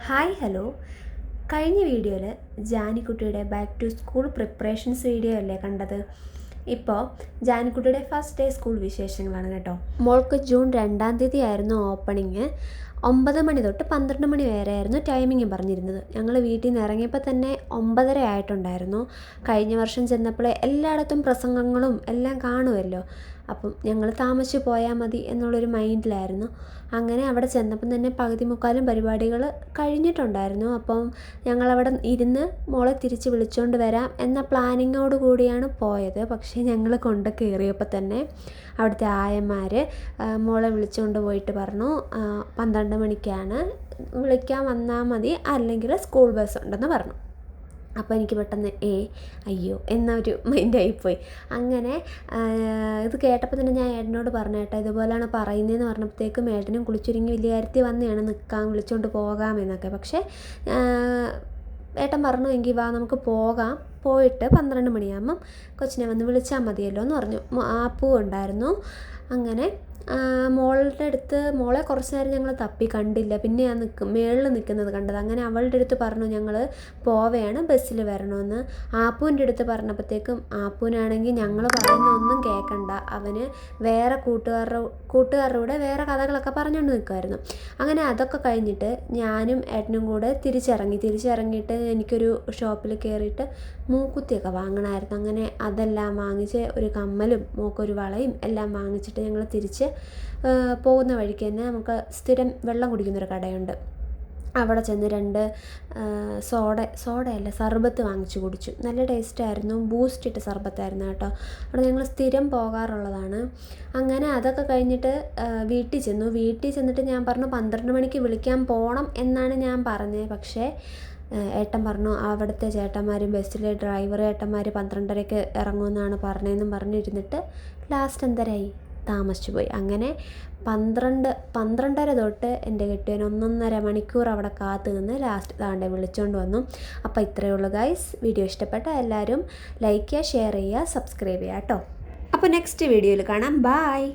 Hi hello. കഴിഞ്ഞ വീഡിയോയിൽ ജാനിക്കുട്ടിയുടെ back to school preparations video അല്ലേ കണ്ടത്? ഇപ്പോൾ ജാനിക്കുട്ടിയുടെ ഫസ്റ്റ് ഡേ സ്കൂൾ വിശേഷങ്ങളാണ് കേട്ടോ. മോൾക്ക് ജൂൺ 2-ാം തീയതി ആയിരുന്നു ഓപ്പണിങ്. 9 മണി തൊട്ട് 12 മണി വരെ ആയിരുന്നു ടൈമിങ് പറഞ്ഞിരുന്നത്. ഞങ്ങൾ വീട്ടിൽ നിന്ന് ഇറങ്ങിയപ്പോൾ തന്നെ 9:30 ആയിട്ടുണ്ടായിരുന്നു. കഴിഞ്ഞ വർഷം ചെന്നപ്പോൾ എല്ലായിടത്തും പ്രസംഗങ്ങളും എല്ലാം കാണുമല്ലോ, അപ്പം ഞങ്ങൾ താമസിച്ച് പോയാൽ മതി എന്നുള്ളൊരു മൈൻഡിലായിരുന്നു. അങ്ങനെ അവിടെ ചെന്നപ്പം തന്നെ പകുതി മുക്കാലും പരിപാടികൾ കഴിഞ്ഞിട്ടുണ്ടായിരുന്നു. അപ്പം ഞങ്ങളവിടെ ഇരുന്ന് മോളെ തിരിച്ച് വിളിച്ചുകൊണ്ട് വരാം എന്ന പ്ലാനിങ്ങോട് കൂടിയാണ് പോയത്. പക്ഷേ ഞങ്ങൾ കൊണ്ട് കയറിയപ്പോൾ തന്നെ അവിടുത്തെ ആയന്മാർ മോളെ വിളിച്ചുകൊണ്ട് പോയിട്ട് പറഞ്ഞു 12 മണിക്കാണ്, വിളിക്കാൻ വന്നാൽ മതി, അല്ലെങ്കിൽ സ്കൂൾ ബസ് ഉണ്ടെന്ന് പറഞ്ഞു. അപ്പോൾ എനിക്ക് പെട്ടെന്ന് അയ്യോ എന്നൊരു മൈൻഡായിപ്പോയി. അങ്ങനെ ഇത് കേട്ടപ്പോൾ തന്നെ ഞാൻ ഏട്ടനോട് പറഞ്ഞു, ഏട്ടാ ഇതുപോലെയാണ് പറയുന്നതെന്ന് പറഞ്ഞപ്പോഴത്തേക്കും ഏട്ടനും കുളിച്ചൊരുങ്ങി വലിയ കാര്യത്തിൽ വന്നെയാണ് നിൽക്കാം, വിളിച്ചുകൊണ്ട് പോകാമെന്നൊക്കെ. പക്ഷേ ഏട്ടൻ പറഞ്ഞു, എങ്കിൽ വാ നമുക്ക് പോകാം, പോയിട്ട് 12 മണിയാകുമ്പം കൊച്ചിനെ വന്ന് വിളിച്ചാൽ മതിയല്ലോ എന്ന് പറഞ്ഞു. ആപ്പൂ ഉണ്ടായിരുന്നു. അങ്ങനെ മോളെ കുറച്ച് നേരം ഞങ്ങൾ തപ്പി, കണ്ടില്ല. പിന്നെ ഞാൻ മേളിൽ നിൽക്കുന്നത് കണ്ടത്. അങ്ങനെ അവളുടെ അടുത്ത് പറഞ്ഞു ഞങ്ങൾ പോവുകയാണ്, ബസ്സിൽ വരണമെന്ന്. ആപ്പൂൻ്റെ അടുത്ത് പറഞ്ഞപ്പോഴത്തേക്കും ആപ്പൂനാണെങ്കിൽ ഞങ്ങൾ പറയുന്ന ഒന്നും കേൾക്കണ്ട, അവന് വേറെ കൂട്ടുകാരുടെ കൂടെ വേറെ കഥകളൊക്കെ പറഞ്ഞുകൊണ്ട് നിൽക്കുമായിരുന്നു. അങ്ങനെ അതൊക്കെ കഴിഞ്ഞിട്ട് ഞാനും ഏട്ടനും കൂടെ തിരിച്ചിറങ്ങിയിട്ട് എനിക്കൊരു ഷോപ്പിൽ കയറിയിട്ട് മൂക്കുത്തിയൊക്കെ വാങ്ങണമായിരുന്നു. അങ്ങനെ അതെല്ലാം വാങ്ങിച്ച് ഒരു കമ്മലും മോക്കൊരു വളയും എല്ലാം വാങ്ങിച്ചിട്ട് ഞങ്ങൾ തിരിച്ച് പോകുന്ന വഴിക്ക് തന്നെ നമുക്ക് സ്ഥിരം വെള്ളം കുടിക്കുന്നൊരു കടയുണ്ട്. അവിടെ ചെന്ന് 2 സോഡയല്ല സർബത്ത് വാങ്ങിച്ച് കുടിച്ചു. നല്ല ടേസ്റ്റായിരുന്നു. ബൂസ്റ്റ് ഇട്ട സർബത്തായിരുന്നു കേട്ടോ. അവിടെ ഞങ്ങൾ സ്ഥിരം പോകാറുള്ളതാണ്. അങ്ങനെ അതൊക്കെ കഴിഞ്ഞിട്ട് വീട്ടിൽ ചെന്നിട്ട് ഞാൻ പറഞ്ഞു 12 മണിക്ക് വിളിക്കാൻ പോകണം എന്നാണ് ഞാൻ പറഞ്ഞത്. പക്ഷേ ഏട്ടൻ പറഞ്ഞു അവിടുത്തെ ചേട്ടന്മാരും ബസ്സിലെ ഡ്രൈവർ ഏട്ടന്മാർ 12:30-ക്ക് ഇറങ്ങുമെന്നാണ് പറഞ്ഞതെന്നും പറഞ്ഞിരുന്നിട്ട് ലാസ്റ്റ് എന്തരായി, താമസിച്ചു പോയി. അങ്ങനെ 12:30 തൊട്ട് എൻ്റെ കെട്ടിയവൻ 1.5 മണിക്കൂർ അവിടെ കാത്തു നിന്ന് ലാസ്റ്റ് താണ്ടെ വിളിച്ചുകൊണ്ട് വന്നു. അപ്പോൾ ഇത്രയേ ഉള്ളൂ ഗൈസ്. വീഡിയോ ഇഷ്ടപ്പെട്ട എല്ലാവരും ലൈക്ക് ചെയ്യുക, ഷെയർ ചെയ്യുക, സബ്സ്ക്രൈബ് ചെയ്യുക കേട്ടോ. അപ്പോൾ നെക്സ്റ്റ് വീഡിയോയിൽ കാണാം. ബായ്.